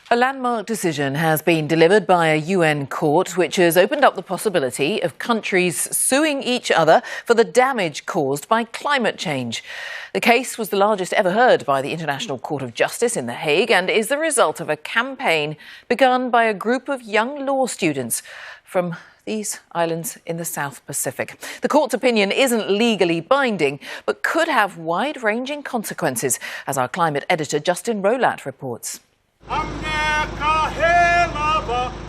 A landmark decision has been delivered by a UN court which has opened up the possibility of countries suing each other for the damage caused by climate change. The case was the largest ever heard by the International Court of Justice in The Hague and is the result of a campaign begun by a group of young law students from these islands in the South Pacific. The court's opinion isn't legally binding, but could have wide-ranging consequences, as our climate editor Justin Rolat reports.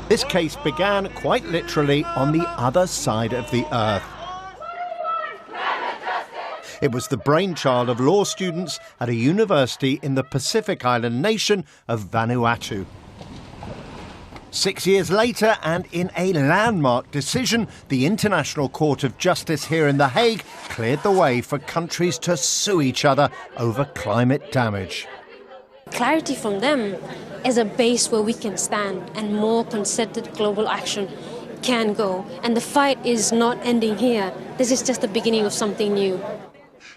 This case began quite literally on the other side of the earth. It was the brainchild of law students at a university in the Pacific island nation of Vanuatu. 6 years later, and in a landmark decision, the International Court of Justice here in The Hague cleared the way for countries to sue each other over climate damage. Clarity from them is a base where we can stand and more concerted global action can go. And the fight is not ending here. This is just the beginning of something new.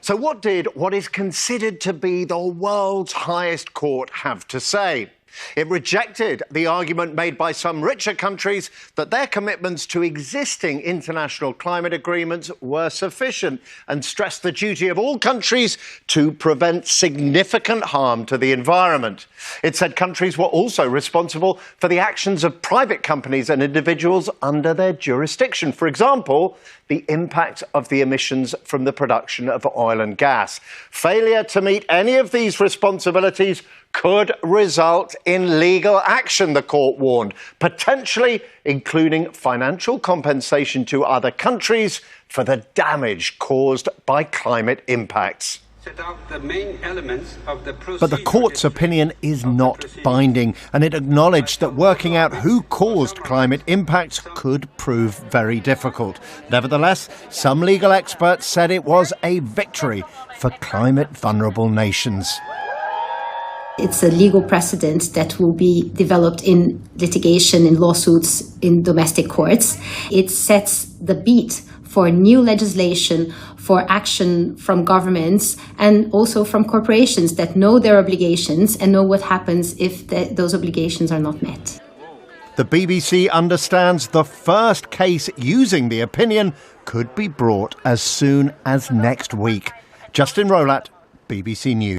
So what did what is considered to be the world's highest court have to say? It rejected the argument made by some richer countries that their commitments to existing international climate agreements were sufficient and stressed the duty of all countries to prevent significant harm to the environment. It said countries were also responsible for the actions of private companies and individuals under their jurisdiction. For example, the impact of the emissions from the production of oil and gas. Failure to meet any of these responsibilities could result in legal action, the court warned, potentially including financial compensation to other countries for the damage caused by climate impacts. But the court's opinion is not binding, and it acknowledged that working out who caused climate impacts could prove very difficult. Nevertheless, some legal experts said it was a victory for climate-vulnerable nations. It's a legal precedent that will be developed in litigation, in lawsuits, in domestic courts. It sets the beat for new legislation, for action from governments and also from corporations that know their obligations and know what happens if those obligations are not met. The BBC understands the first case using the opinion could be brought as soon as next week. Justin Rolat, BBC News.